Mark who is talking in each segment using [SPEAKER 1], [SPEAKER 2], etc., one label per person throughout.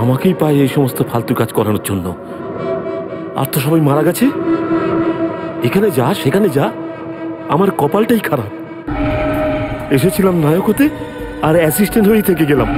[SPEAKER 1] আমাকেই পায় এই সমস্ত ফালতু কাজ করানোর জন্য। আর তো সবাই মারা গেছে। এখানে যা সেখানে যা, আমার কপালটাই খারাপ। এসেছিলাম নায়ক হতে, আর অ্যাসিস্ট্যান্ট হয়েই থেকে গেলাম।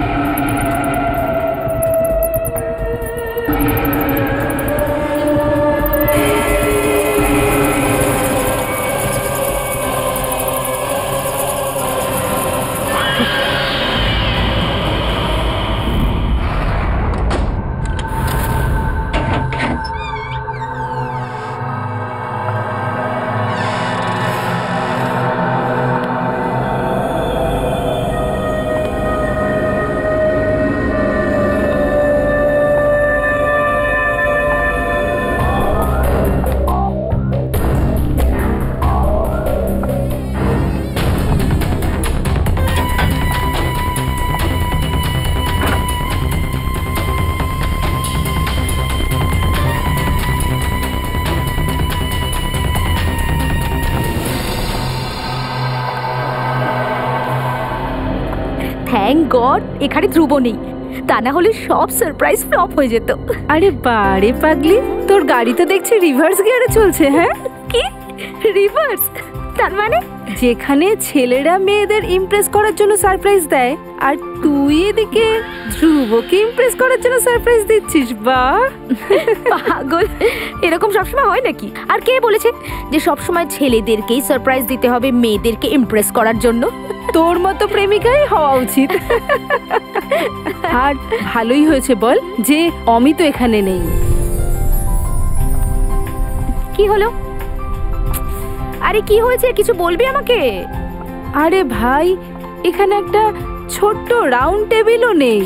[SPEAKER 2] থ্যাংক গড এখানে ধ্রুব নেই, তা না হলে সব সারপ্রাইজ ফ্লপ হয়ে যেত।
[SPEAKER 3] আরে বারে পাগলি, তোর গাড়ি তো দেখছি রিভার্স গিয়ারে চলছে। হ্যাঁ,
[SPEAKER 2] কি রিভার্স? তার মানে
[SPEAKER 3] যেখানে ছেলেরা মেয়েদের ইমপ্রেস করার জন্য সারপ্রাইজ দেয়, আর তুই এদিকে ধ্রুবকে ইমপ্রেস করার জন্য সারপ্রাইজ দিচ্ছিস। বাহ
[SPEAKER 2] পাগল, এরকম সবসময় হয় নাকি? আর কে বলেছে যে সবসময় ছেলেদেরকেই সারপ্রাইজ দিতে হবে মেয়েদেরকে ইমপ্রেস করার জন্য?
[SPEAKER 3] তোর মতো প্রেমিকাই হওয়া উচিত। আর ভালোই হয়েছে বল যে অমিত এখানে নেই।
[SPEAKER 2] কি হলো? আরে কি হয়েছে, কিছু বলবি আমাকে?
[SPEAKER 3] আরে ভাই, এখানে একটা ছোট্ট রাউন্ড টেবিলও নেই।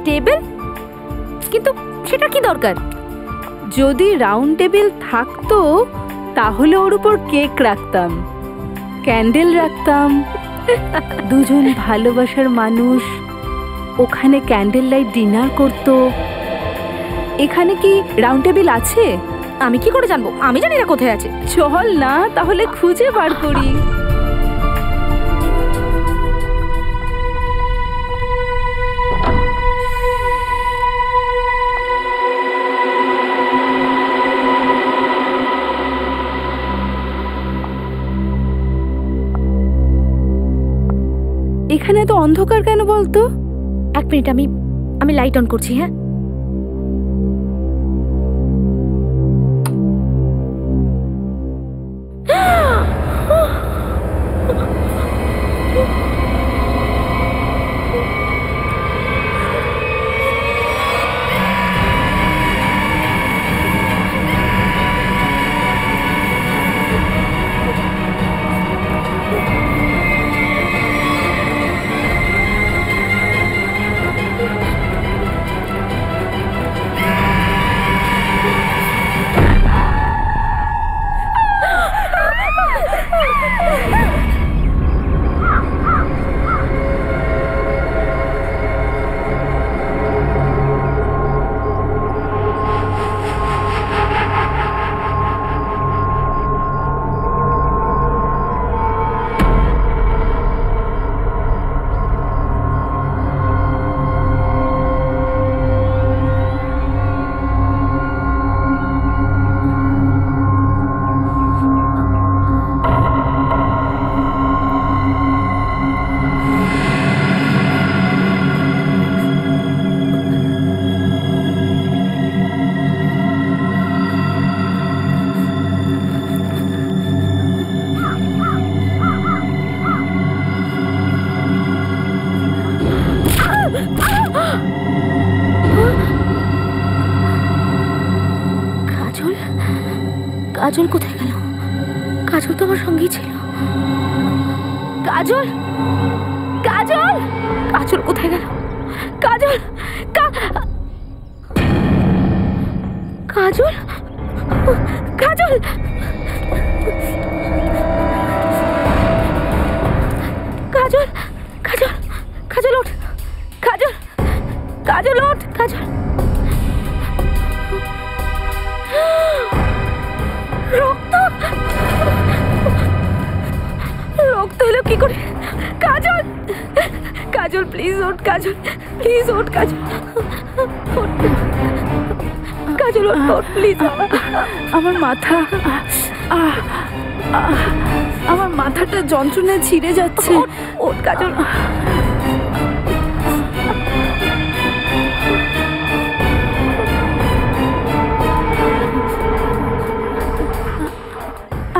[SPEAKER 2] টেবিল? কিন্তু সেটা কি দরকার?
[SPEAKER 3] যদি রাউন্ড টেবিল থাকতো তাহলে ওর উপর কেক রাখতাম, ক্যান্ডেল রাখতাম, দুজন ভালোবাসার মানুষ ওখানে ক্যান্ডেল লাইট ডিনার করতো। এখানে কি রাউন্ড টেবিল আছে?
[SPEAKER 2] আমি কি করে জানবো? আমি জানি না কোথায় আছে।
[SPEAKER 3] চল না তাহলে খুঁজে বার করি। এখানে তো অন্ধকার কেন বলতো?
[SPEAKER 2] এক মিনিট, আমি লাইট অন করছি। হ্যাঁ, কাজল কোথায় গেল? কাজল তো আমার সঙ্গেই ছিল। কাজল, কাজল, কাজল কোথায় গেল? কাজল, কাজল, কাজল, কাজল, কাজল, কাজল ওঠ, কাজল, কাজল ওঠ, কাজল। রক্ত, রক্ত এলো কি করে? কাজল, কাজল প্লিজ ওঠ, কাজল প্লিজ ওঠ, কাজল ওঠ। কাজল ওঠ, ওঠ প্লিজ।
[SPEAKER 3] আমার মাথা, আমার মাথাটা যন্ত্রণায় ছিঁড়ে যাচ্ছে।
[SPEAKER 2] ওঠ কাজল।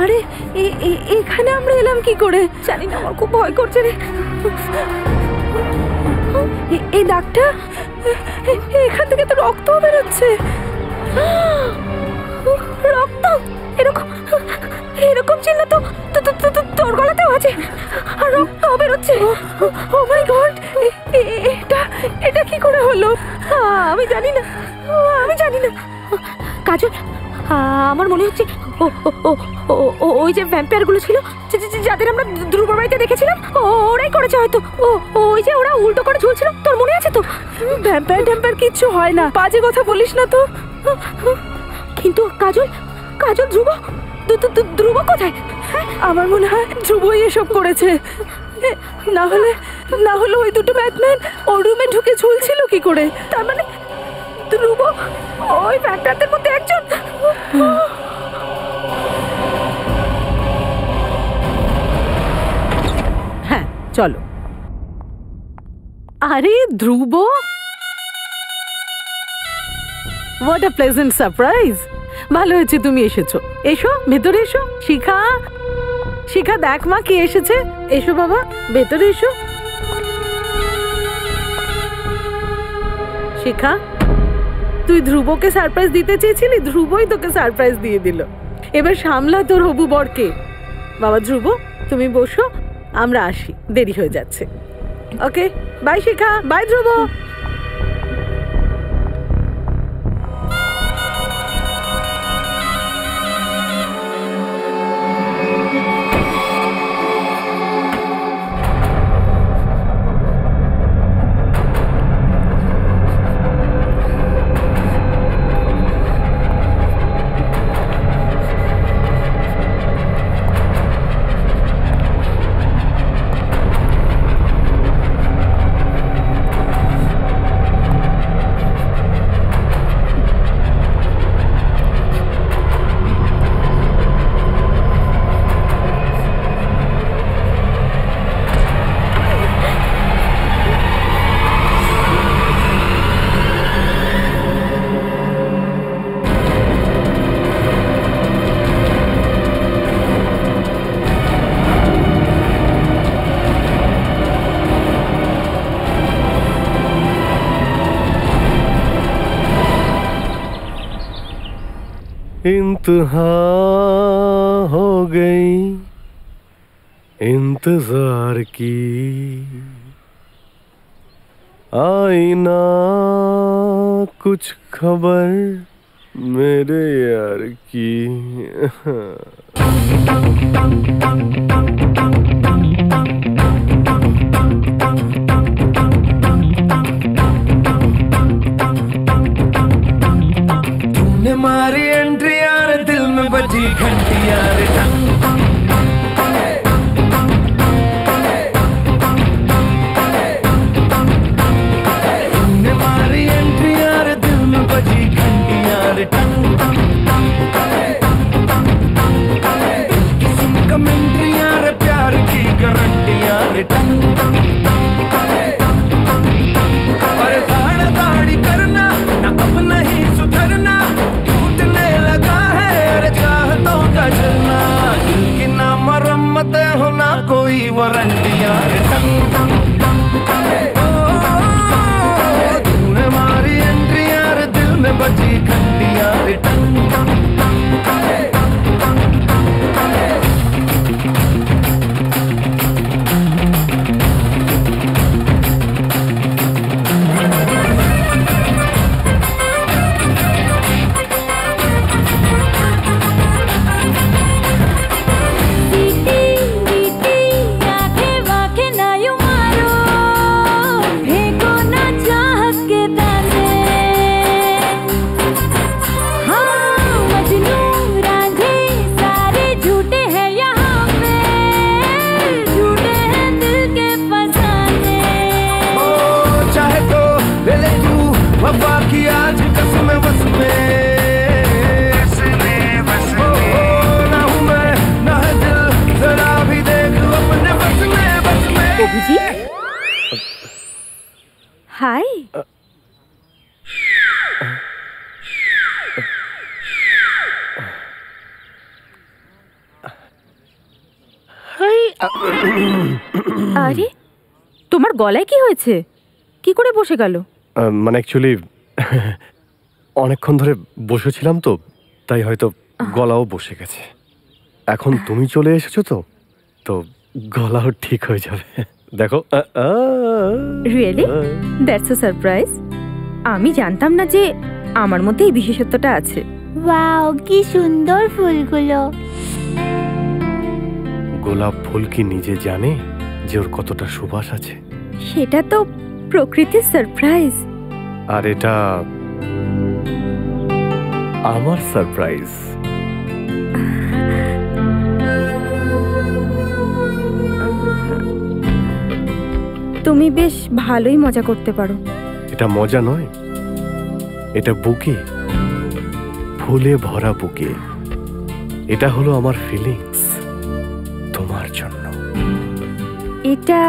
[SPEAKER 3] আরে এখানে আমরা এলাম কি করে?
[SPEAKER 2] জানি না, আমার খুব ভয় করছে রে।
[SPEAKER 3] এই দাগটা, এখান থেকে তো রক্ত বেরোচ্ছে।
[SPEAKER 2] রক্ত? এরকম এরকম চিহ্ন তো তোর গলাতেও আছে, আর রক্ত বেরোচ্ছে।
[SPEAKER 3] ও মাই গড, এটা কি করে হলো?
[SPEAKER 2] আমি জানি না, আমি জানি না। কাজল, আমার মনে হচ্ছে ওই যে ভ্যাম্পায়ার গুলো ছিল, যাদের আমরা ধ্রুব বাড়িতে দেখেছিলাম, ওরাই করেছে হয়তো। ওই যে ওরা উল্টো করে ঝুলছিল, তোর মনে আছে তো?
[SPEAKER 3] ভ্যাম্পায়ার কিচ্ছু হয় না, বাজে কথা বলিস না তো।
[SPEAKER 2] কিন্তু কাজল, কাজল, ধ্রুব কোথায়?
[SPEAKER 3] আমার মনে হয় ধ্রুবই এসব করেছে। না হলে ওই দুটো ব্যাটম্যান ওর রুমে ঢুকে ঝুলছিল কি করে?
[SPEAKER 2] তার মানে ধ্রুব ওই ভ্যাম্পায়ারদের মধ্যে একজন।
[SPEAKER 4] হ্যাঁ চলো। আরে ধ্রুব, হোয়াট আ প্লেজেন্ট সারপ্রাইজ। ভালো হয়েছে তুমি এসেছো। এসো ভেতরে এসো। শিখা, শিখা দেখ মা কে এসেছে। এসো বাবা, ভেতরে এসো। শিখা, তুই ধ্রুবকে সারপ্রাইজ দিতে চেয়েছিলি, ধ্রুবই তোকে সারপ্রাইজ দিয়ে দিল। এবার সামলা তোর হবু বরকে। বাবা ধ্রুব, তুমি বসো, আমরা আসি, দেরি হয়ে যাচ্ছে। ওকে বাই শিখা, বাই ধ্রুব।
[SPEAKER 1] इंतहा हो गई इंतजार की, आई ना कुछ खबर मेरे यार की।
[SPEAKER 5] तूने मारी एंट्री यार, दिल में बजी घंटी यार। तूने मारी एंट्री यार, दिल में बजी घंटी यार। किसी कमेंट्री यार, प्यार की गारंटी यार। अरे दाढ़ा दाढ़ी करना ना, अब नहीं सुधरना, टूटने लगा है अरे चाहतों का जलना। दिल की ना मरम्मत हो ना कोई वारंटी यार। तूने मारी एंट्री यार, दिल में बजी घंटी यार।
[SPEAKER 6] सीटी सीटी आंखें वाखे ना यूं मारो,
[SPEAKER 3] হাই। আরে তোমার গলায় কি হয়েছে? কি করে বসে গেল?
[SPEAKER 6] মানে অ্যাকচুয়ালি অনেকক্ষণ ধরে বসেছিলাম তো, তাই হয়তো গলাও বসে গেছে। এখন তুমি চলে এসেছো তো তো গলাও ঠিক হয়ে যাবে। দেখো।
[SPEAKER 3] রিয়েলি? That's a surprise. আমি জানতাম না যে আমার মধ্যে এই বিশেষত্বটা আছে।
[SPEAKER 2] ওয়াও, কি সুন্দর ফুলগুলো।
[SPEAKER 6] গোলাপ ফুল কি নিজে জানে যে ওর কতটা সুবাস আছে?
[SPEAKER 3] সেটা তো প্রকৃতির সারপ্রাইজ।
[SPEAKER 6] আর এটা আমার সারপ্রাইজ।
[SPEAKER 3] তুমি বেশ ভালোই মজা করতে পারো।
[SPEAKER 6] এটা মজা নয়, এটা বুকে, ফুলে ভরা বুকে। এটা হলো আমার ফিলিংস তোমার জন্য।
[SPEAKER 3] এটা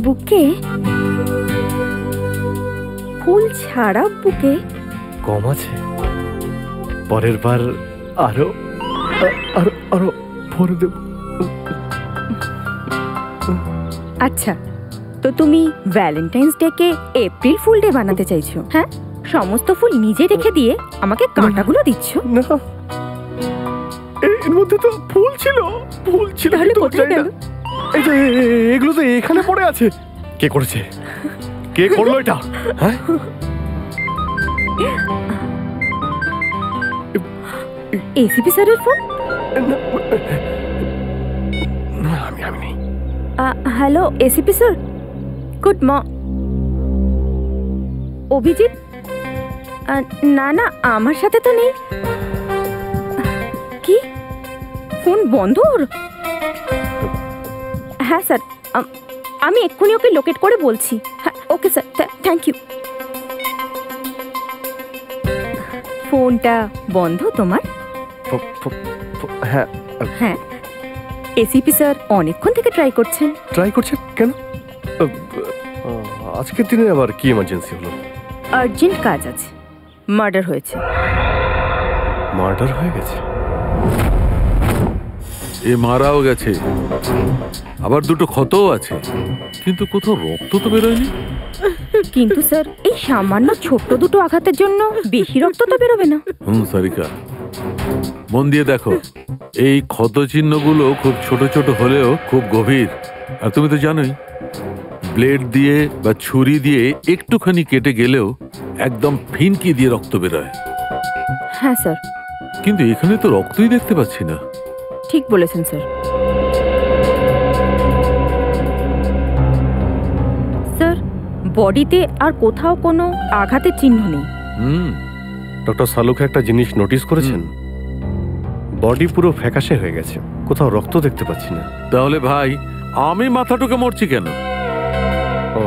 [SPEAKER 3] বুকে? ফুল ছাড়া বুকে?
[SPEAKER 6] কম আছে, পরের বার আরো আরো আরো ভরে দেব।
[SPEAKER 3] আচ্ছা, তো তুমি ভ্যালেন্টাইন্স ডে কে এপ্রিল ফুল ডে বানাতে চাইছো? হ্যাঁ, সমস্ত ফুল নিজে রেখে দিয়ে আমাকে কাঁটাগুলো দিচ্ছ?
[SPEAKER 6] না, এর মধ্যে তো ফুল ছিল, ফুল ছিল।
[SPEAKER 3] তাহলে
[SPEAKER 6] কিন্তু
[SPEAKER 3] কোথায়
[SPEAKER 6] জানি না।
[SPEAKER 3] গেল?
[SPEAKER 6] এই যে এগুলো তো এখানে পড়ে আছে। কে করেছে? কে করলো এটা? হ্যাঁ,
[SPEAKER 3] এসিপি স্যারের ফোন।
[SPEAKER 6] আমি নেই।
[SPEAKER 3] Hello ACP sir, good Abhijit? না না, আমার সাথে তো নেই। কি, ফোন বন্ধ ওর? হ্যাঁ স্যার, আমি এক্ষুনি ওকে লোকেট করে বলছি। হ্যাঁ ওকে স্যার, থ্যাংক ইউ। ফোনটা বন্ধ তোমার?
[SPEAKER 6] হ্যাঁ
[SPEAKER 3] হ্যাঁ, এসিপি স্যার অনেকক্ষণ থেকে ট্রাই করছেন।
[SPEAKER 6] ট্রাই করছে কেন? আজকের দিনে আবার কি এমার্জেন্সি হলো?
[SPEAKER 3] আর্জেন্ট কাজ আছে, মার্ডার হয়েছে।
[SPEAKER 6] মার্ডার হয়ে গেছে?
[SPEAKER 7] এ মারাও গেছে, আবার দুটো ক্ষতও আছে, কিন্তু কোথাও রক্ত তো বেরোয়নি।
[SPEAKER 3] কিন্তু স্যার, এই সামান্য ছোট্ট দুটো আঘাতের জন্য বেশি রক্ত তো বেরোবে না।
[SPEAKER 7] সারিকা, মন দিয়ে দেখো, এই ক্ষত চিহ্নগুলো খুব ছোট ছোট হলেও খুব গভীর। আর তুমি তো জানোই, ব্লেড দিয়ে বা ছুরি দিয়ে একটুখানি কেটে গেলেও একদম ফিনকি দিয়ে রক্ত বেরোয়।
[SPEAKER 3] হ্যাঁ স্যার।
[SPEAKER 7] কিন্তু এখানে তো রক্তই দেখতে পাচ্ছি না।
[SPEAKER 3] ঠিক বলেছেন স্যার। স্যার, বডিতে আর কোথাও কোনো আঘাতের চিহ্ন নেই।
[SPEAKER 6] ডক্টর সালুক একটা জিনিস নোটিস করেছেন? বডি পুরো ফ্যাকাশে হয়ে গেছে, কোথাও রক্ত দেখতে পাচ্ছি না।
[SPEAKER 7] তাহলে ভাই, আমি মাথাটুকে মরছি কেন?
[SPEAKER 6] ও,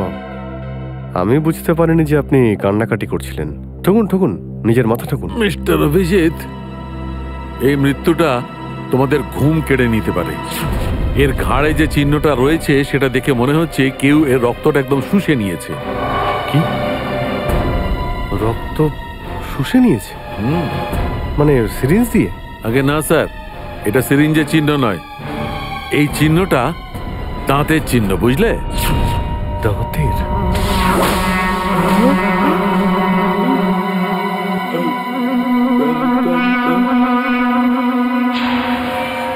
[SPEAKER 6] আমি বুঝতে পারিনি যে আপনি কান্নাকাটি করছিলেন। ঠকুন ঠকুন, নিজের মাথা ঠকুন।
[SPEAKER 7] মিস্টার অভিজিৎ, এই মৃত্যুটা তোমাদের ঘুম কেড়ে নিতে পারে। এর ঘাড়ে যে চিহ্নটা রয়েছে সেটা দেখে মনে হচ্ছে কেউ এর রক্তটা একদম শুষে নিয়েছে।
[SPEAKER 6] কি? রক্ত শুষে নিয়েছে? মানে সিরিঞ্জ দিয়ে?
[SPEAKER 7] আগে না স্যার, এটা সিরিঞ্জের চিহ্ন নয়, এই চিহ্নটা দাঁতের চিহ্ন, বুঝলে?
[SPEAKER 6] দাঁতের?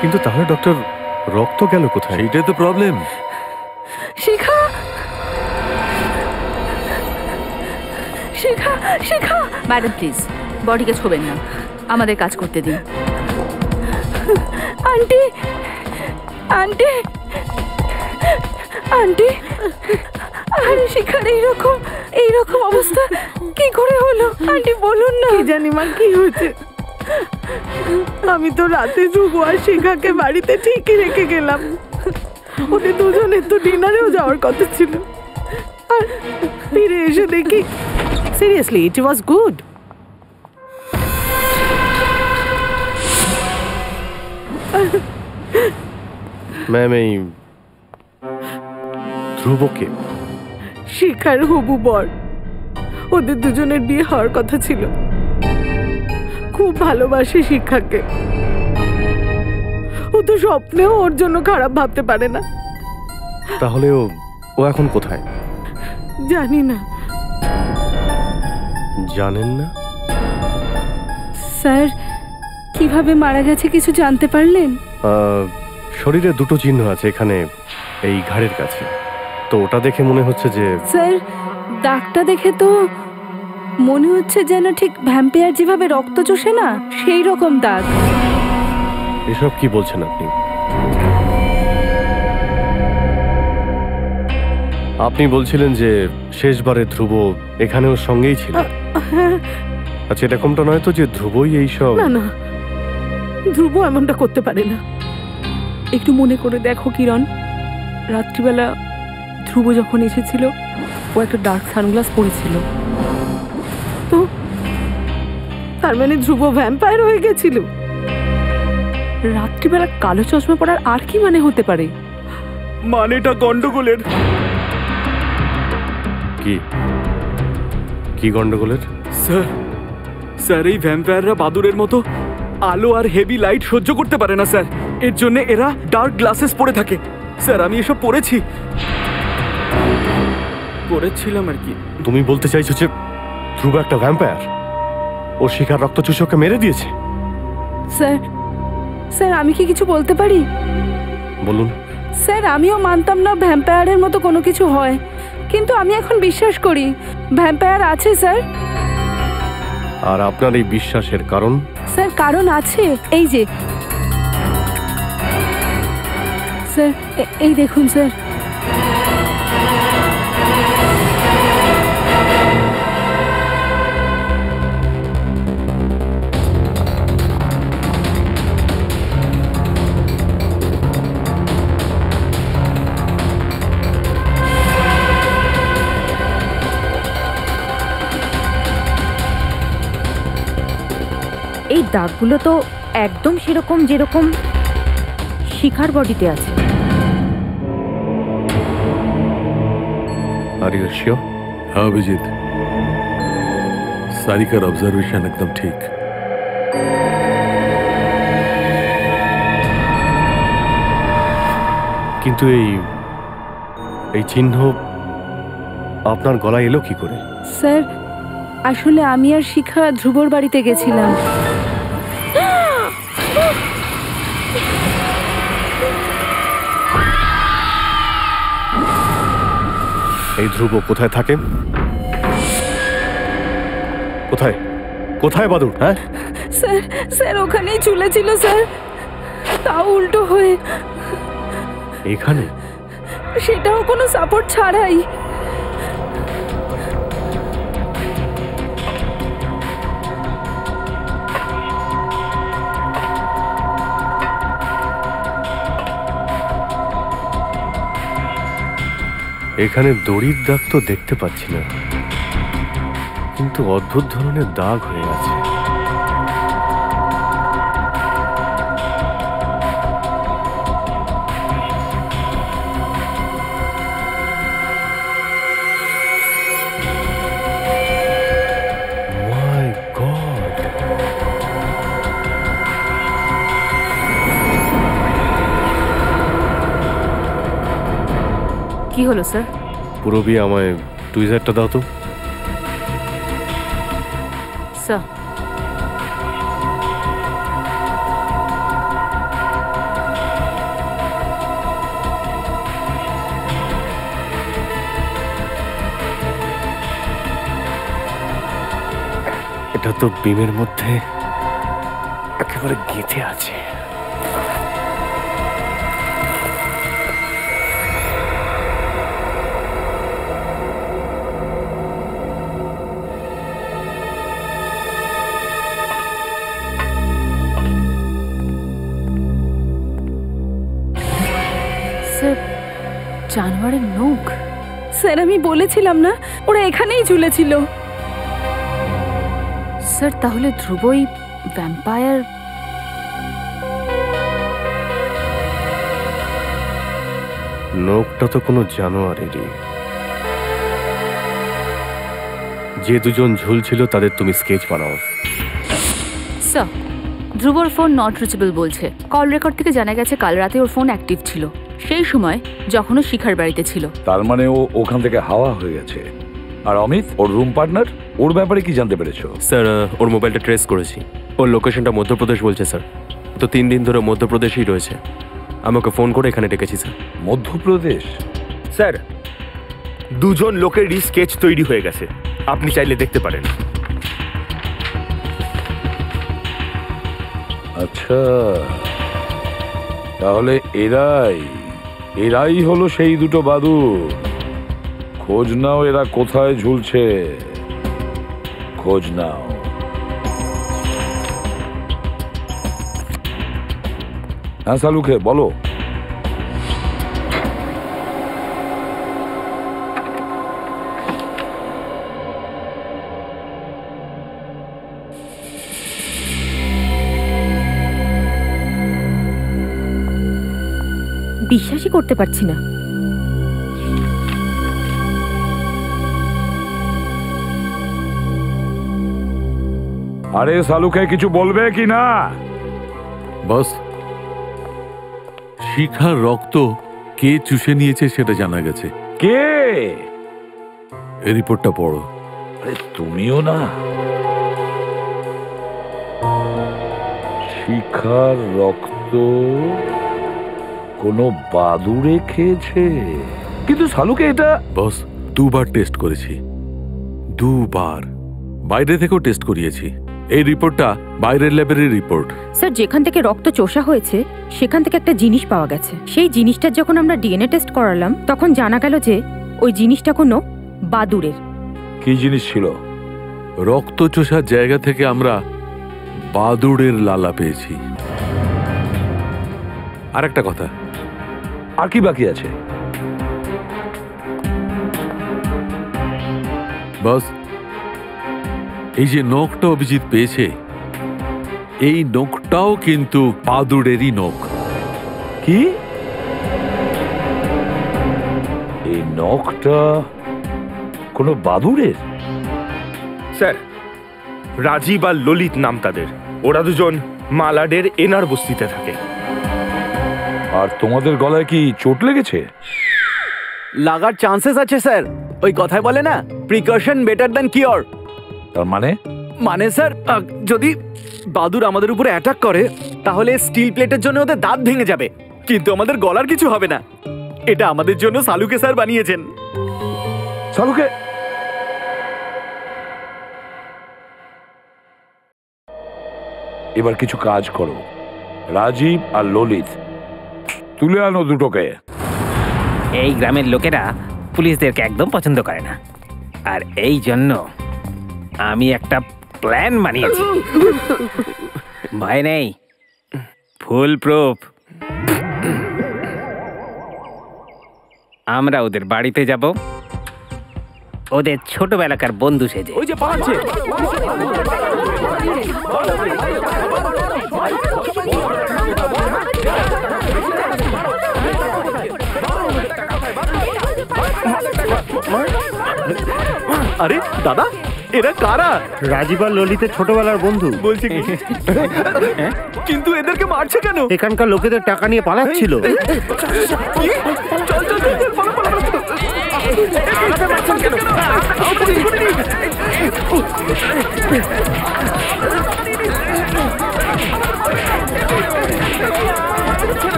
[SPEAKER 6] কিন্তু তাহলে ডক্টর, রক্ত গেল কোথায়?
[SPEAKER 7] এইটাই তো problem.
[SPEAKER 3] Shikha, Shikha, Shikha!
[SPEAKER 8] Madam please, বডিকে ছোবেন না, আমাদের কাজ করতে দিন।
[SPEAKER 3] Aunty, aunty, aunty! আরে শিখার এইরকম অবস্থা কি করে হলো? আন্টি বলুন না।
[SPEAKER 4] কি জানি মা, কি হয়েছে। আমি তো রাতে ধ্রুব আর শিখাকে বাড়িতে ঠিকই রেখে গেলাম। ওদের দুজনের তো ডিনারেও যাওয়ার কথা ছিল, আর ফিরে এসে দেখি seriously it was good.
[SPEAKER 6] Ma'am, এই ধ্রুবকে
[SPEAKER 4] শিখার হবু বর। ওদের দুজনের বিয়ে হওয়ার কথা ছিল। খুব ভালোবাসে শিখাকে। ও তো স্বপ্নেও ওর জন্য খারাপ ভাবতে পারে না।
[SPEAKER 6] তাহলে ও এখন কোথায়?
[SPEAKER 4] জানি না।
[SPEAKER 6] জানেন না?
[SPEAKER 4] স্যার, কিভাবে মারা গেছে কিছু জানতে পারলেন?
[SPEAKER 6] শরীরে দুটো চিহ্ন আছে এখানে, এই ঘাড়ের কাছে। তো ওটা দেখে মনে হচ্ছে যে...
[SPEAKER 4] স্যার, দাগটা দেখে তো মনে হচ্ছে যেন ঠিক ভ্যাম্পায়ার যেভাবে রক্ত চোষে না, সেই রকম দাগ।
[SPEAKER 6] এসব কি বলছেন আপনি? আপনি বলছিলেন যে শেষবারে ধ্রুব এখানে ওর সঙ্গেই ছিল। আচ্ছা, এরকমটা নয় তো যে ধ্রুবই এইসব?
[SPEAKER 4] না না, ধ্রুব এমনটা করতে পারে না।
[SPEAKER 9] একটু মনে করে দেখো কিরণ, রাত্রিবেলা ধ্রুব যখন এসেছিল ও একটা ডার্ক সানগ্লাস পরেছিল।
[SPEAKER 4] তো তার মানে ধ্রুব ভ্যাম্পায়ার হয়ে গেছিল?
[SPEAKER 9] রাত্রিবেলা কালো চশমা পরার আর কি মানে হতে পারে?
[SPEAKER 1] মানেটা গন্ডগোলের।
[SPEAKER 6] কি কি গন্ডগোলের?
[SPEAKER 1] স্যার এই ভ্যাম্পায়াররা বাদুরের মতো আলো আর হেভি লাইট সহ্য করতে পারে না স্যার। এর জন্য এরা ডার্ক গ্লাসেস পরে থাকে। স্যার আমি এসব পড়েছিলাম আর কি।
[SPEAKER 6] তুমি বলতে চাইছো যে ধ্রুব একটা ভ্যাম্পায়ার? ও শিখার রক্ত চুষকে মেরে দিয়েছে?
[SPEAKER 4] স্যার, স্যার আমি কি কিছু বলতে পারি?
[SPEAKER 6] বলুন।
[SPEAKER 4] স্যার, আমিও মানতাম না ভ্যাম্পায়ারের মতো কোনো কিছু হয়, কিন্তু আমি এখন বিশ্বাস করি ভ্যাম্পায়ার আছে স্যার।
[SPEAKER 6] আর আপনার এই বিশ্বাসের কারণ?
[SPEAKER 4] স্যার কারণ আছে, এই যে স্যার, এই দেখুন স্যার।
[SPEAKER 3] এই দাগগুলো তো একদম সেরকম যেরকম শিখার বডিতে আছে।
[SPEAKER 6] Are you sure?
[SPEAKER 7] हाँ अभिजीत, सारिकार ऑब्जर्वेशन एकदम ठीक।
[SPEAKER 6] কিন্তু এই চিহ্ন আপনার গলায় এলো কি করে?
[SPEAKER 4] স্যার, আসলে আমি আর শিখা ধ্রুবর বাড়িতে গেছিলাম।
[SPEAKER 6] এই ধ্রুব কোথায় থাকে? কোথায় কোথায় বাদুর? হ্যাঁ
[SPEAKER 4] স্যার, স্যার ওখানেই ঝুলেছিল স্যার, তাও উল্টো হয়ে।
[SPEAKER 6] এখানে?
[SPEAKER 4] সেটাও কোনো সাপোর্ট ছাড়াই।
[SPEAKER 6] এখানে দড়ির দাগ তো দেখতে পাচ্ছি না, কিন্তু অদ্ভুত ধরনের দাগ হয়ে আছে। My God!
[SPEAKER 8] কি হলো স্যার?
[SPEAKER 6] পুরবি আমায় টুইজারটা দাও তো।
[SPEAKER 8] স্যার,
[SPEAKER 6] এটা তো বিমের মধ্যে একেবারে গেঁথে আছে।
[SPEAKER 8] স্যার জানোয়ারের নখ।
[SPEAKER 4] স্যার আমি বলেছিলাম না ওরা এখানেই ঝুলেছিল।
[SPEAKER 8] স্যার তাহলে ধ্রুবই ভ্যাম্পায়ার?
[SPEAKER 6] নখটা তো কোনো জানোয়ারেরই। যে দুজন ঝুলছিল তাদের তুমি স্কেচ বানাও।
[SPEAKER 8] স্যার, ধ্রুবর ফোন নট রিচেবল বলছে। কল রেকর্ড থেকে জানা গেছে কাল রাতে ওর ফোন অ্যাক্টিভ ছিল, সেই সময় যখন ও শিখার বাড়িতে ছিল।
[SPEAKER 10] তার মানে ও ওখান থেকে হাওয়া হয়ে গেছে। আর অমিত, ওর রুম পার্টনার, ওর ব্যাপারে কি জানতে পেরেছো?
[SPEAKER 11] স্যার, ওর মোবাইলটা ট্রেস করেছি। ওর লোকেশনটা মধ্যপ্রদেশ বলছে স্যার। তো 3 দিন ধরে মধ্যপ্রদেশেই রয়েছে। আমাকে ফোন করে এখানে ডেকেছি স্যার।
[SPEAKER 10] মধ্যপ্রদেশ?
[SPEAKER 1] স্যার, দুজন লোকেরই স্কেচ তৈরি হয়ে গেছে, আপনি চাইলে দেখতে পারেন।
[SPEAKER 10] আচ্ছা, তাহলে এরাই হলো সেই দুটো বাদুড়। খোঁজ নাও এরা কোথায় ঝুলছে, খোঁজ নাও। হ্যাঁ সালুকে বলো।
[SPEAKER 3] বিশ্বাসই করতে পারছি না।
[SPEAKER 10] আরে সালুকে কিছু বলবে কি না?
[SPEAKER 7] বস, শিখার রক্ত কে চুষে নিয়েছে সেটা জানা গেছে।
[SPEAKER 10] কে?
[SPEAKER 7] এই রিপোর্টটা পড়ো।
[SPEAKER 10] আরে তুমিও না? শিখার রক্ত কোনো বাদুড়ে খেয়েছে? কিন্তু সালুকে এটা...
[SPEAKER 7] বস, 2 বার টেস্ট করেছি, 2 বার। বাইরে থেকেও টেস্ট করিয়েছি। এই রিপোর্টটা বাইরের ল্যাবের রিপোর্ট।
[SPEAKER 3] স্যার, যেখান থেকে রক্ত চোষা হয়েছে সেখান থেকে একটা জিনিস পাওয়া গেছে। সেই জিনিসটার যখন আমরা ডিএনএ টেস্ট করালাম তখন জানা গেল যে ওই জিনিসটা কোনো বাদুড়ের।
[SPEAKER 10] কি জিনিস ছিল?
[SPEAKER 7] রক্ত চোষার জায়গা থেকে আমরা বাদুড়ের লালা পেয়েছি। আর একটা কথা,
[SPEAKER 10] আর কি বাকি আছে?
[SPEAKER 7] বস, এই যে নখটা অভিজিৎ পেয়েছে, এই নখটাও কিন্তু বাদুড়েরই নখ।
[SPEAKER 10] কি? এই নখটা কোনো বাদুড়ের?
[SPEAKER 1] স্যার, রাজীব আর ললিত নাম তাদের। ওরা দুজন মালাডের এনার বস্তিতে থাকে।
[SPEAKER 10] আর তোমাদের গলায় কি চোট লেগেছে?
[SPEAKER 12] লাগার চান্সেস আছে স্যার। ওই কথায় বলে না, প্রিকশন বেটার দ্যান কিওর।
[SPEAKER 10] তার মানে?
[SPEAKER 12] মানে স্যার, যদি বাদুড় আমাদের উপরে অ্যাটাক করে তাহলে স্টিল প্লেটের জন্য ওদের দাঁত ভেঙে যাবে, কিন্তু আমাদের গলার কিছু হবে না। এটা আমাদের জন্য সালুকে স্যার বানিয়েছেন।
[SPEAKER 10] সালুকে, এবার কিছু কাজ করো। রাজীব আর ললিত, তুলে আনো দুটোকে।
[SPEAKER 13] এই গ্রামের লোকেরা পুলিশদেরকে একদম পছন্দ করে না, আর এই জন্য আমি একটা প্ল্যান বানিয়েছি। ভয় নেই, ফুল প্রুফ। আমরা ওদের বাড়িতে যাব, ওদের ছোটবেলাকার বন্ধু সেজে।
[SPEAKER 12] ওই যে পালাচ্ছে। আরে দাদা, এরা কারা?
[SPEAKER 14] রাজীব আর ললিতের ছোটবেলার বন্ধু।
[SPEAKER 12] বলছে কি? কিন্তু এদেরকে মারছে কেন?
[SPEAKER 14] এখানকার লোকেদের টাকা নিয়ে পালাচ্ছিল।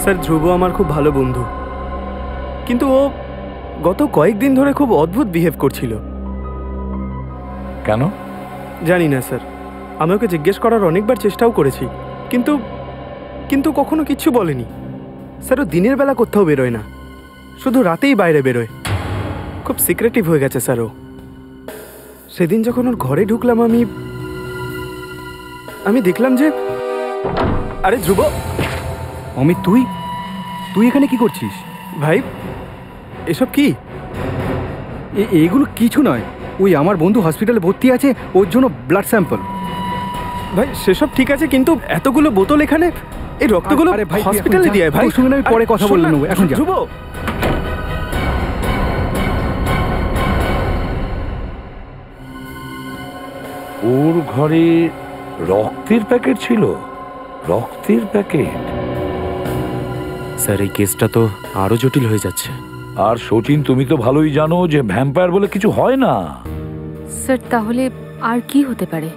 [SPEAKER 12] স্যার, ধ্রুব আমার খুব ভালো বন্ধু, কিন্তু ও গত কয়েকদিন ধরে খুব অদ্ভুত বিহেভ করছিল।
[SPEAKER 10] কেন
[SPEAKER 12] জানি না স্যার। আমি ওকে জিজ্ঞেস করার অনেকবার চেষ্টাও করেছি, কিন্তু কিন্তু কখনো কিচ্ছু বলেনি। স্যার, ও দিনের বেলা কোথাও বেরোয় না, শুধু রাতেই বাইরে বেরোয়। খুব সিক্রেটিভ হয়ে গেছে স্যার ও। সেদিন যখন ওর ঘরে ঢুকলাম আমি দেখলাম যে... আরে ধ্রুব!
[SPEAKER 14] অমিত, তুই এখানে কি করছিস?
[SPEAKER 12] ভাই, এসব কি?
[SPEAKER 14] এগুলো কিছু নয়। ওই আমার বন্ধু হসপিটালে ভর্তি আছে, ওর জন্য ব্লাড স্যাম্পল।
[SPEAKER 12] ভাই সেসব ঠিক আছে, কিন্তু এতগুলো বোতল এখানে, এই রক্তগুলো
[SPEAKER 14] আরে ভাই, তুই এখন
[SPEAKER 12] হসপিটালে
[SPEAKER 14] যা।
[SPEAKER 12] দিয়ে আয় ভাই।
[SPEAKER 14] তোর সঙ্গে আমি পরে কথা
[SPEAKER 12] শোন
[SPEAKER 14] বলে
[SPEAKER 12] না,
[SPEAKER 14] নেবো, এখন যা।
[SPEAKER 12] ধ্রুব,
[SPEAKER 10] ওর ঘরে রক্তের প্যাকেট ছিল? রক্তের প্যাকেট?
[SPEAKER 11] স্যার এই কেসটা তো আরো জটিল হয়ে যাচ্ছে।
[SPEAKER 10] আর সচিন, তুমি তো ভালোই জানো যে ভ্যাম্পায়ার বলে কিছু হয় না।
[SPEAKER 8] স্যার তাহলে আর কি হতে পারে?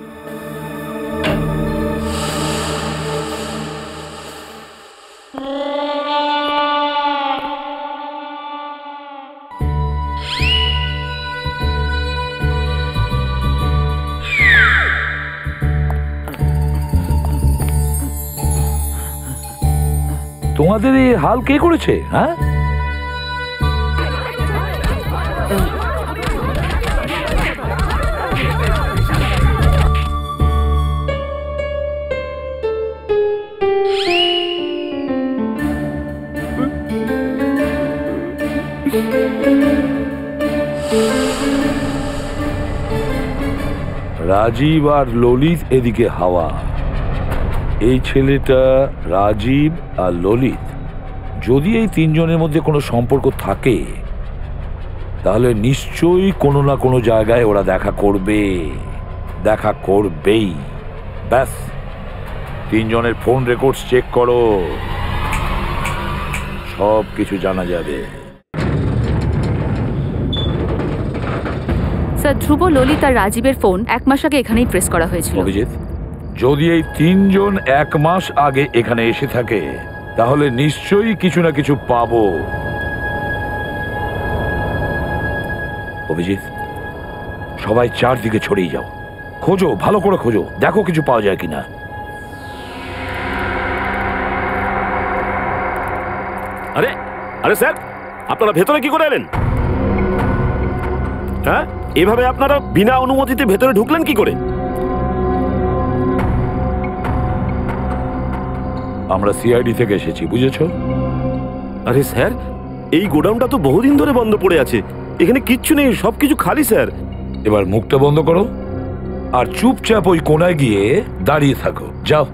[SPEAKER 10] তোমাদের এই হাল কে করেছে? হ্যাঁ, রাজীব আর ললিত এদিকে হাওয়া। এই ছেলেটা রাজীব আর ললিত, যদি এই তিনজনের মধ্যে কোনো সম্পর্ক থাকে তাহলে নিশ্চয়ই কোনো না কোনো জায়গায় ওরা দেখা করবে, দেখা করবেই। ব্যাস, তিনজনের ফোন রেকর্ডস চেক করো, সব কিছু জানা যাবে।
[SPEAKER 8] স্যার ধ্রুব, ললিত আর রাজীবের ফোন 1 মাস আগে এখানেই ট্রেস করা হয়েছিল।
[SPEAKER 10] অভিজিৎ, যদি এই তিনজন 1 মাস আগে এখানে এসে থাকে তাহলে নিশ্চয়ই কিছু না কিছু পাবো। অভিজিৎ, সবাই চারদিকে ছড়িয়ে যাও, খোঁজো, ভালো করে খোঁজো, দেখো কিছু পাওয়া যায় কিনা।
[SPEAKER 1] আরে আরে স্যার, আপনারা ভেতরে কি করে এলেন? হ্যাঁ, এভাবে আপনারা বিনা অনুমতিতে ভেতরে ঢুকলেন কি করে?
[SPEAKER 10] আমরা সিআইডি থেকে এসেছি, বুঝেছো?
[SPEAKER 1] আরে স্যার, এই গোডাউনটা তো বহুদিন ধরে বন্ধ পড়ে আছে, এখানে কিচ্ছু নেই, সবকিছু খালি স্যার।
[SPEAKER 10] এবার মুখটা বন্ধ করো আর চুপচাপ ওই কোনায় গিয়ে দাঁড়িয়ে থাকো, যাও।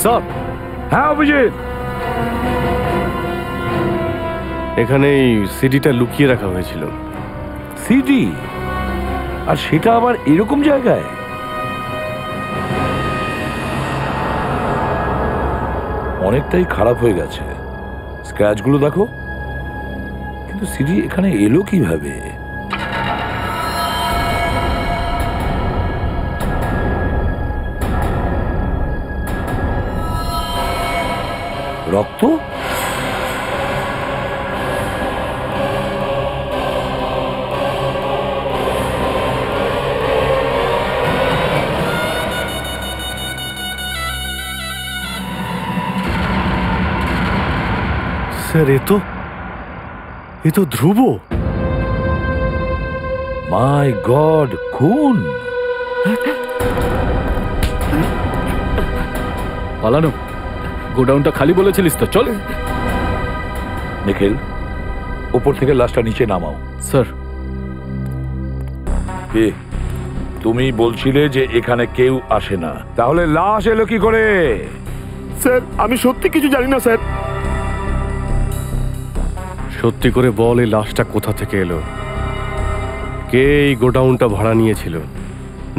[SPEAKER 6] স্যার।
[SPEAKER 10] হ্যাঁ অভিজিৎ,
[SPEAKER 6] এখানে এই সিডিটা লুকিয়ে রাখা হয়েছিল।
[SPEAKER 10] সিডি? আর সেটা আবার এরকম জায়গায়? অনেকটাই খারাপ হয়ে গেছে, স্ক্র্যাচগুলো দেখো। কিন্তু সিডি এখানে এলো কিভাবে? রক্ত?
[SPEAKER 6] স্যার, এ তো ধ্রুব।
[SPEAKER 10] মাই গড, খুন!
[SPEAKER 7] পালানো? গোডাউনটা খালি বলেছিলিস তো, চল।
[SPEAKER 10] নিখিল, উপর থেকে লাশটা নিচে নামাও।
[SPEAKER 7] স্যার।
[SPEAKER 10] কে? তুমি বলছিলে যে এখানে কেউ আসে না, তাহলে লাশ এলো কি করে?
[SPEAKER 1] স্যার, আমি সত্যি কিছু জানি না স্যার।
[SPEAKER 6] সত্যি করে বল, এই লাশটা কোথা থেকে এলো? কে এই গোডাউনটা ভাড়া নিয়েছিল?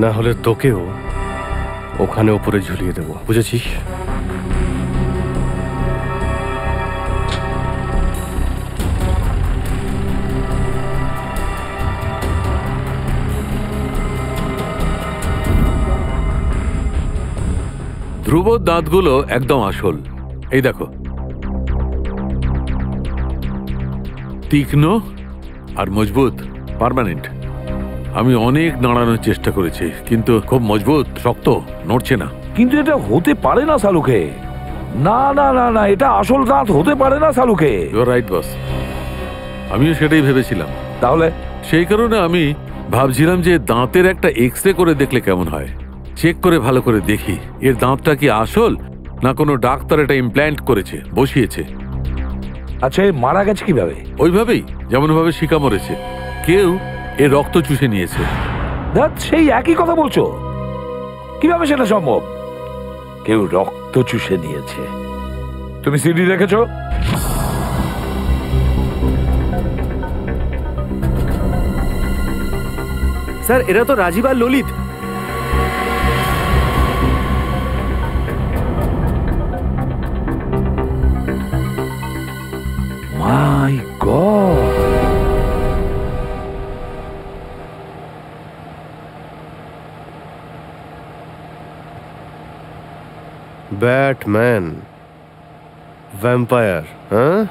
[SPEAKER 6] না হলে তোকেও ওখানে উপরে ঝুলিয়ে দেবো, বুঝেছিস?
[SPEAKER 7] ধ্রুবর দাঁতগুলো একদম আসল, এই দেখো, তীক্ষ্ণ আর মজবুত, পার্মানেন্ট। আমি অনেক নাড়ানোর চেষ্টা করেছি, কিন্তু খুব মজবুত, শক্ত, নড়ছে না।
[SPEAKER 10] কিন্তু এটা হতে পারে না সালুকে। না না না না, এটা আসল দাঁত হতে পারে না সালুকে।
[SPEAKER 7] ইউ আর রাইট বস, আমিও সেটাই ভেবেছিলাম।
[SPEAKER 10] তাহলে
[SPEAKER 7] সেই কারণে আমি ভাবছিলাম যে দাঁতের একটা এক্সরে করে দেখলে কেমন হয়, চেক করে ভালো করে দেখি এর দাঁতটা কি আসল না কোনো ডাক্তার এটা ইমপ্ল্যান্ট করেছে, বসিয়েছে।
[SPEAKER 10] আচ্ছা, মারা গেছে কিভাবে?
[SPEAKER 7] ওইভাবেই যেমন ভাবে শিকা মরেছে, কেউ এর রক্ত চুষে নিয়েছে।
[SPEAKER 10] সেই একই কথা বলছো, কিভাবে সেটা সম্ভব? কেউ রক্ত চুষে নিয়েছে? তুমি সিডি দেখেছো?
[SPEAKER 12] স্যার এরা তো রাজীব আর ললিত।
[SPEAKER 10] মাই গড!
[SPEAKER 6] ব্যাটম্যান, ভ্যাম্পায়ার, হ্যাঁ?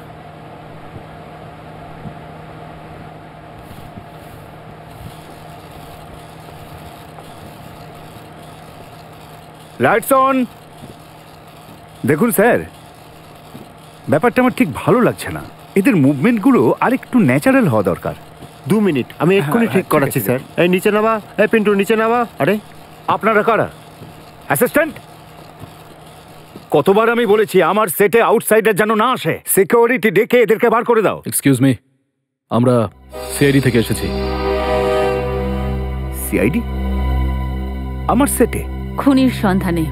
[SPEAKER 14] Lights on. দেখুন স্যার, ব্যাপারটা আমার ঠিক ভালো লাগছে না। এদের মুভমেন্টগুলো আরেকটু ন্যাচারাল হওয়া দরকার।
[SPEAKER 15] 2 মিনিট, আমি এক্ষুনি ঠিক করাচ্ছি স্যার। এই নিচে নামা, এই পিন্টু নিচে নামা। আরে
[SPEAKER 14] আপনারা কারা? অ্যাসিস্ট্যান্ট? কতবার আমি বলেছি আমার সেটে আউটসাইডার যেন না আসে। সিকিউরিটি ডেকে এদেরকে বার করে দাও।
[SPEAKER 16] এক্সকিউজ মি, আমরা সিআইডি থেকে এসেছি।
[SPEAKER 14] সিআইডি? আমার সেটে
[SPEAKER 8] খুনির সন্ধানে।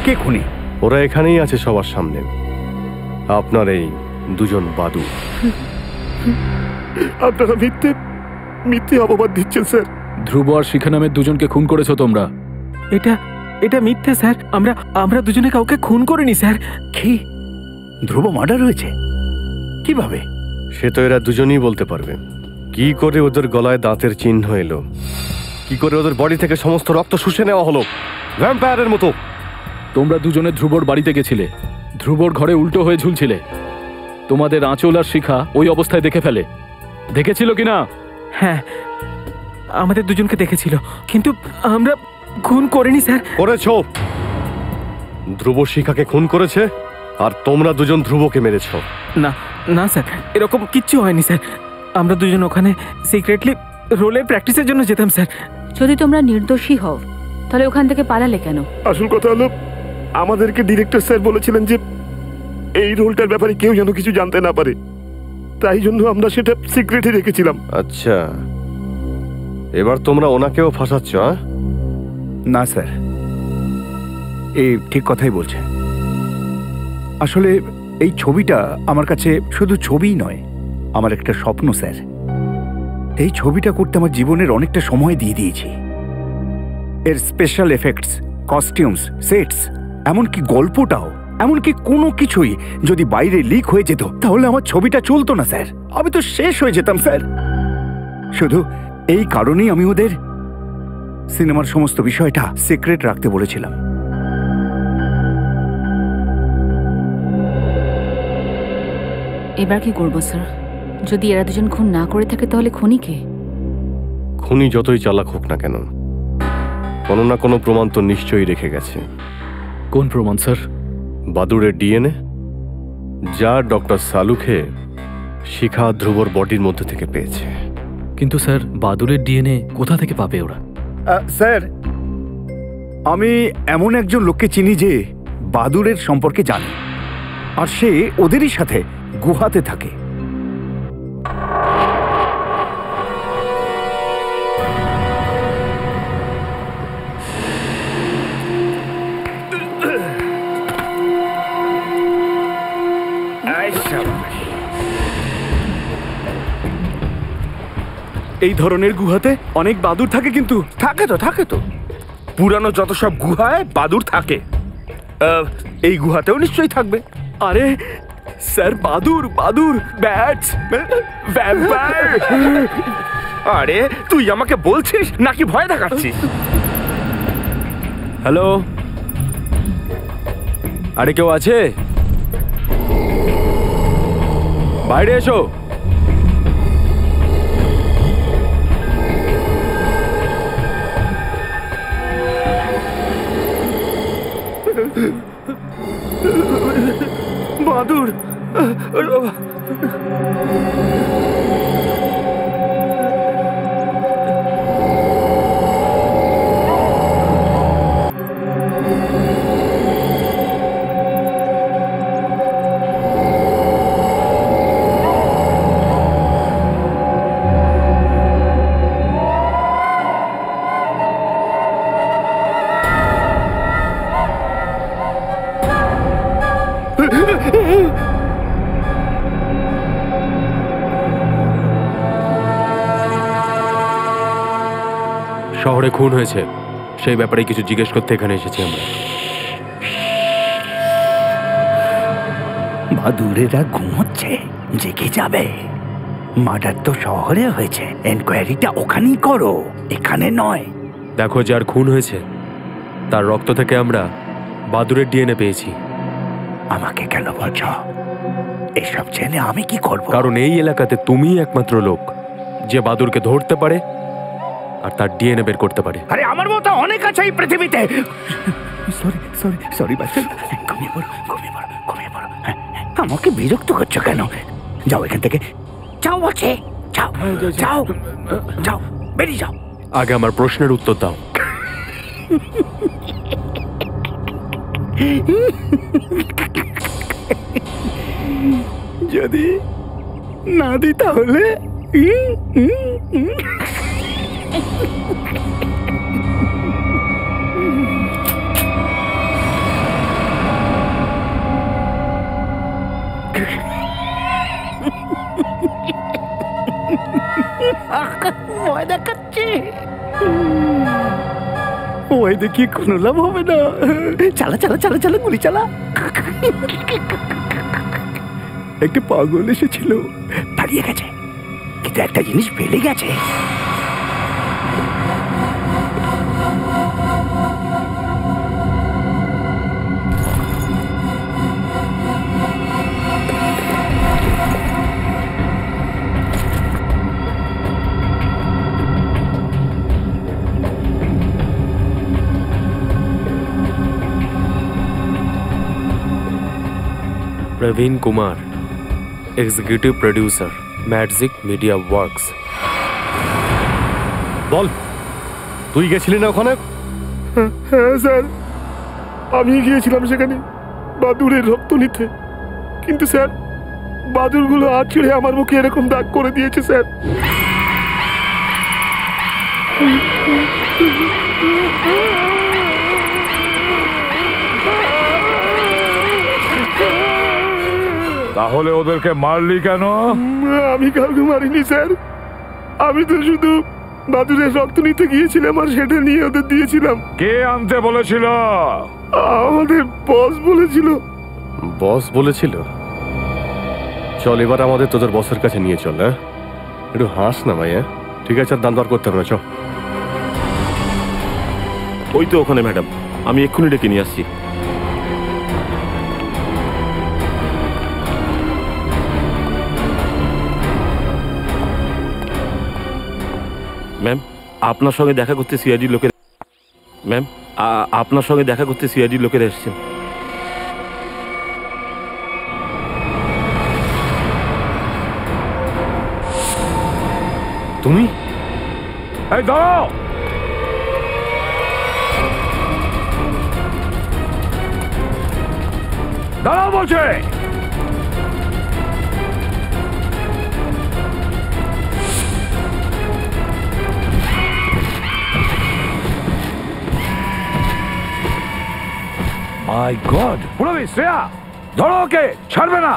[SPEAKER 14] কে খুনি?
[SPEAKER 6] ওরা এখানেই আছে সবার সামনে, আপনার এই দুজন বাদু।
[SPEAKER 1] আপনারা মিথ্যে অপবাদ দিচ্ছেন স্যার।
[SPEAKER 16] ধ্রুব আর শিখা নামের দুজনকে খুন করেছো তোমরা।
[SPEAKER 12] এটা মিথ্যে স্যার। আমরা দুজনে কাউকে খুন করিনি স্যার।
[SPEAKER 14] কি? ধ্রুব মার্ডার হয়েছে? কিভাবে?
[SPEAKER 6] সে তো এরা দুজনেই বলতে পারবে। কি করে ওদের গলায় দাঁতের চিহ্ন এলো, কি করে ওদের বডি থেকে সমস্ত রক্ত শুষে নেওয়া হলো ভ্যাম্পায়ারের মতো।
[SPEAKER 16] তোমরা দুজনে ধ্রুবর বাড়িতে গেছিলে, ধ্রুবর ঘরে উল্টো হয়ে ঝুলছিলে। তোমাদের আঁচল আর শিখা ওই অবস্থায় দেখে ফেলে। দেখেছিল কিনা?
[SPEAKER 12] হ্যাঁ, আমাদের দুজনকে দেখেছিল, কিন্তু আমরা খুন করিনি স্যার।
[SPEAKER 6] করেছো। ধ্রুব শিখাকে খুন করেছে আর তোমরা দুজন ধ্রুবকে মেরেছো।
[SPEAKER 12] না না স্যার, এরকম কিচ্ছু হয়নি স্যার। আমরা দুজন ওখানে সিক্রেটলি রোলের প্র্যাকটিসের জন্য যেতাম স্যার।
[SPEAKER 8] যদি তোমরা নির্দোষী হও তাহলে ওখান থেকে পালালে কেন?
[SPEAKER 1] আসল কথা হলো, আমাদেরকে ডিরেক্টর স্যার বলেছিলেন যে এই রোলটার ব্যাপারে কেউ যেন কিছু জানতে না পারে, তাই জন্য আমরা সেটা সিক্রেটে রেখেছিলাম।
[SPEAKER 6] আচ্ছা, এবার তোমরা ওনাকেও ফাঁসাচ্ছ?
[SPEAKER 14] না স্যার, এই ঠিক কথাই বলছে। আসলে এই ছবিটা আমার কাছে শুধু ছবিই নয়, আমার একটা স্বপ্ন স্যার। এই ছবিটা করতে আমার জীবনের অনেকটা সময় দিয়ে দিয়েছি। এর স্পেশাল এফেক্টস, কস্টিউমস, সেটস, এমনকি গল্পটাও, এমনকি কোনো কিছুই যদি বাইরে লিক হয়ে যেত তাহলে আমার ছবিটা চলতো না স্যার। আমি তো শেষ হয়ে যেতাম স্যার। শুধু এই কারণেই আমি ওদের সিনেমার সমস্ত বিষয়টা সিক্রেট রাখতে বলেছিলাম।
[SPEAKER 8] এবার কি করবো স্যার? যদি এরা দুজন খুন না করে থাকে তাহলে খুনি কে?
[SPEAKER 6] খুনি যতই চালাক হোক না কেন, কোনো না কোনো প্রমাণ তো নিশ্চয়ই রেখে গেছে।
[SPEAKER 16] কোন প্রমাণ স্যার?
[SPEAKER 6] বাদুড়ের ডিএনএ, যা ডক্টর সালুকে শিখা ধ্রুবর বডির মধ্যে থেকে পেয়েছে।
[SPEAKER 16] কিন্তু স্যার, বাদুড়ের ডিএনএ কোথা থেকে পাবে ওরা?
[SPEAKER 14] স্যার, আমি এমন একজন লোককে চিনি যে বাদুড়ের সম্পর্কে জানে, আর সে ওদেরই সাথে গুহাতে থাকে।
[SPEAKER 12] এই ধরনের গুহাতে অনেক বাদুর থাকে, কিন্তু
[SPEAKER 14] থাকে তো পুরানো যত সব গুহায় বাদুর থাকে, এই গুহাতেও নিশ্চয়ই থাকবে।
[SPEAKER 12] আরে স্যার, বাদুর ব্যাটস, ভ্যাম্পায়ার।
[SPEAKER 14] আরে তুই আমাকে বলছিস নাকি ভয় দেখাচ্ছিস?
[SPEAKER 12] হ্যালো, আরে কেউ আছে? বাইরে এসো। বাদুর! ওরে বাবা!
[SPEAKER 11] শহরে খুন হয়েছে, সেই ব্যাপারে কিছু জিজ্ঞেস করতে এখানে এসেছি আমরা।
[SPEAKER 14] বাদুড়েরা ঘুমোচ্ছে, জেগে যাবে। মার্ডার তো শহরে হয়েছে, এনকোয়ারিটা ওখানেই করো, এখানে নয়।
[SPEAKER 11] দেখো, যার খুন হয়েছে তার রক্ত থেকে আমরা বাদুড়ের ডিএনএ পেয়েছি।
[SPEAKER 14] আমাকে কেন বলছ? এসব জেনে আমি কি করব?
[SPEAKER 11] কারণ এই এলাকাতে তুমিই একমাত্র লোক যে বাদুড়কে ধরতে পারে আর তার ডিএনএ বের করতে পারে।
[SPEAKER 14] আরে আমার মতো অনেক আছে এই পৃথিবীতে। সরি সরি সরি বাচ্চা, ঘুমিয়ে পড়ো, ঘুমিয়ে পড়ো, ঘুমিয়ে পড়ো। আমাকে বিরক্ত করছো কেন? যাও এখান থেকে, যাও বলছে, যাও যাও যাও, বেরিয়ে যাও।
[SPEAKER 11] আগে আমার প্রশ্নের উত্তর দাও।
[SPEAKER 14] যদি না দিই তাহলে ভয় দেখাচ্ছে। ভয় দেখিয়ে কোনো লাভ হবে না। চালা চালা চালা চালা, গুলি চালা। একটা পাগল এসেছিল, পালিয়ে গেছে, কিন্তু একটা জিনিস ফেলে গেছে।
[SPEAKER 11] Praveen Kumar, executive producer, magic media works.
[SPEAKER 6] বল, তুই গেছিলি না ওখানে?
[SPEAKER 1] হ্যাঁ স্যার, আমি গিয়েছিলাম সেখানে বাদুড়ের রক্ত নিতে, কিন্তু স্যার বাদুড়গুলো হাত ছিঁড়ে আমার মুখে এরকম দাগ করে দিয়েছে স্যার।
[SPEAKER 10] তাহলে ওদেরকে মারলি কেন?
[SPEAKER 1] আমি কাউকে মারিনি স্যার, আমি তো শুধু বাদুড়ের রক্ত নিতে গিয়েছিলাম আর সেটা নিয়ে ওদের দিয়েছিলাম।
[SPEAKER 10] কে আনতে বলেছিল?
[SPEAKER 1] আমাদের বস বলেছিল।
[SPEAKER 6] বস বলেছিল? চল এবার আমাদের তোদের বসের কাছে নিয়ে চল। হ্যাঁ, একটু হাস না ভাইয়া। ঠিক আছে, আর দান দর করতে হবে না, চল।
[SPEAKER 1] ওই তো ওখানে ম্যাডাম, আমি এক্ষুনি ডেকে নিয়ে আসছি। ম্যাম, আপনার সঙ্গে দেখা করতে সিআইডির লোকের। ম্যাম, আপনার সঙ্গে দেখা করতে সিআইডির লোকেরা এসেছেন।
[SPEAKER 6] তুমি?
[SPEAKER 10] এই দাঁড়াও, দাঁড়াও বলছে। মাই গড, পুরবি শ্রেয়া, ধরো ওকে, ছাড়বে না।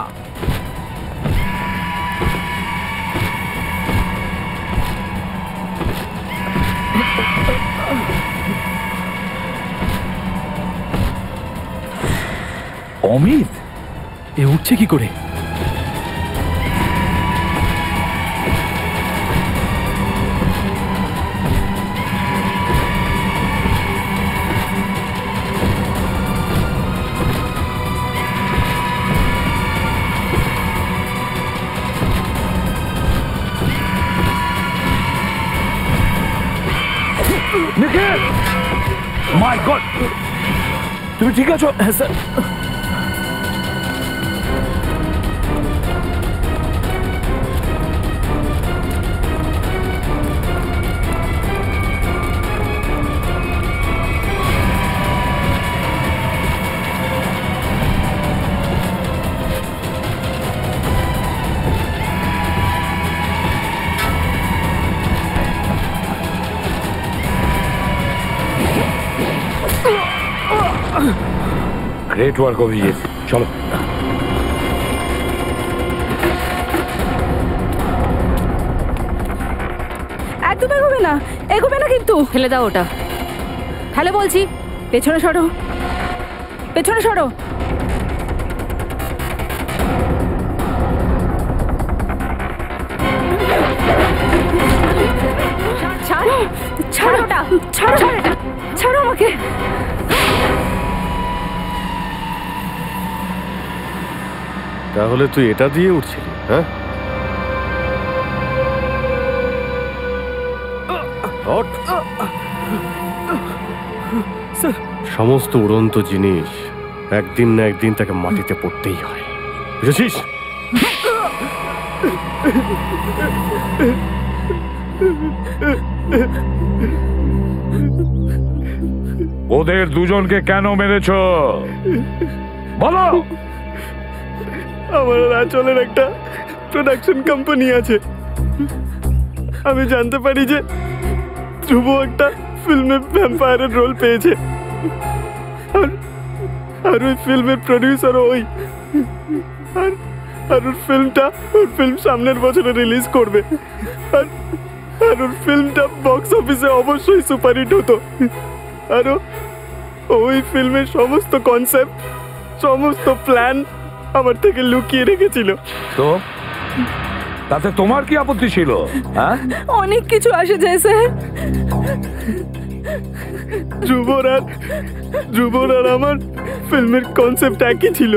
[SPEAKER 10] অমিত,
[SPEAKER 16] এ উঠছে কি করে?
[SPEAKER 10] নিখিল, মাই গড, তুমি ঠিক আছো?
[SPEAKER 16] হ্যাঁ স্যার।
[SPEAKER 10] গ্রেট ওয়ার্ক অভিজিৎ, চলো।
[SPEAKER 9] একদম এগোবে না, এগোবে না কিন্তু।
[SPEAKER 8] ফেলে দাও ওটা। ফেলে বলছি।
[SPEAKER 9] পেছনে সরো, পেছনে সরো।
[SPEAKER 2] ছাড়ো ছাড়ো ওটা, ছাড়ো ছাড়ো আমাকে।
[SPEAKER 6] তাহলে তুই এটা দিয়ে উঠছিলি, হ্যাঁ? সমস্ত উড়ন্ত জিনিস একদিন না একদিন তাকে মাটিতে পড়তেই হয়, বুঝেছিস?
[SPEAKER 10] ওদের দুজনকে কেন মেরেছো বলো?
[SPEAKER 12] আমার আঁচলের একটা প্রোডাকশন কোম্পানি আছে। আমি জানতে পারি যে ধ্রুব একটা ফিল্মে ভ্যাম্পায়ারের রোল পেয়েছে, আর ওই ফিল্মের প্রডিউসারও ওই। আর ওর ফিল্ম সামনের বছরে রিলিজ করবে, আর ওর ফিল্মটা বক্স অফিসে অবশ্যই সুপারহিট হতো। আর ওই ফিল্মের সমস্ত কনসেপ্ট, সমস্ত প্ল্যান আমার থেকে লুকিয়ে রেখেছিল।
[SPEAKER 10] তো তাতে তোমার কি আপত্তি ছিল? হ্যাঁ,
[SPEAKER 9] অনেক কিছু আসে যায় স্যার।
[SPEAKER 12] ধ্রুবর আর আমার ফিল্মের কনসেপ্ট একই ছিল।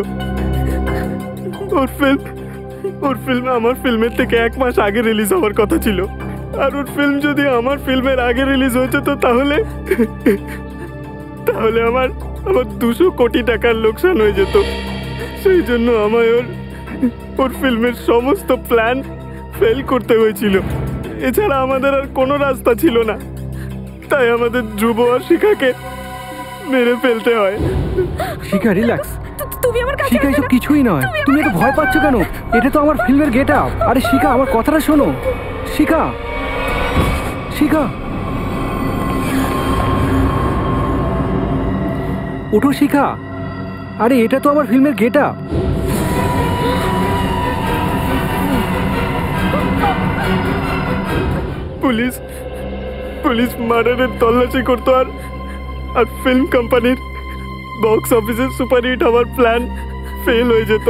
[SPEAKER 12] ওর ফিল্ম আমার ফিল্মের থেকে 1 মাস আগে রিলিজ হওয়ার কথা ছিল, আর ওর ফিল্ম যদি আমার ফিল্মের আগে রিলিজ হয়েছে তো তাহলে আমার 200 কোটি টাকার লোকসান হয়ে যেত। সেই জন্য আমায় ওর ফিল্মের সমস্ত প্ল্যান ফেল করতে হয়েছিল। এছাড়া আমাদের আর কোনো রাস্তা ছিল না, তাই আমাদের ধ্রুব আর শিখাকে মেরে ফেলতে হয়।
[SPEAKER 14] শিখা রিল্যাক্স,
[SPEAKER 2] তুমি আমার কাছে
[SPEAKER 14] শিখা এসব কিছুই নয়। তুমি এত ভয় পাচ্ছ কেন? এটা তো আমার ফিল্মের গেট আপ। আরে শিখা, আমার কথাটা শোনো। শিখা, শিখা ওঠো শিখা। আরে এটা তো আমার ফিল্মের গেট আপ।
[SPEAKER 12] পুলিশ মার্ডারের তল্লাশি করতো, আর ফিল্ম কোম্পানির বক্স অফিসে সুপারহিট হওয়ার প্ল্যান ফেল হয়ে যেত,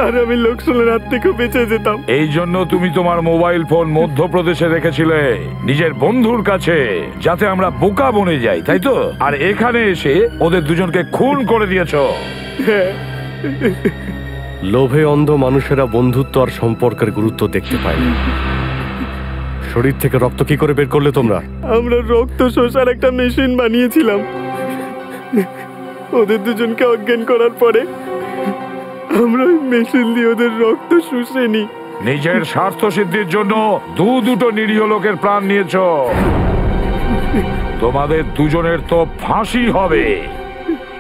[SPEAKER 12] আর আমি লোকসানের হাত থেকে বেঁচে যেতাম।
[SPEAKER 10] এই জন্য তুমি তোমার মোবাইল ফোন মধ্যপ্রদেশে রেখেছিলে নিজের বন্ধুর কাছে, যাতে আমরা বোকা বনে যাই, তাই তো? আর এখানে এসে ওদের দুজনকে খুন করে দিয়েছো।
[SPEAKER 6] লোভে অন্ধ মানুষেরা বন্ধুত্ব আর সম্পর্কের গুরুত্ব দেখতে পায় না। শরীর থেকে রক্ত কি করে বের করলে তোমরা?
[SPEAKER 12] আমরা রক্ত শোষার একটা মেশিন বানিয়েছিলাম। ওদের দুজনকে অজ্ঞান করার পরে আমরা ওই মেশিন দিয়ে ওদের রক্ত শুষে নি।
[SPEAKER 10] নিজের স্বার্থ সিদ্ধির জন্য দুটো নিরীহ লোকের প্রাণ নিয়েছো। তোমাদের দুজনের তো ফাঁসি হবে,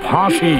[SPEAKER 10] ফাঁসি।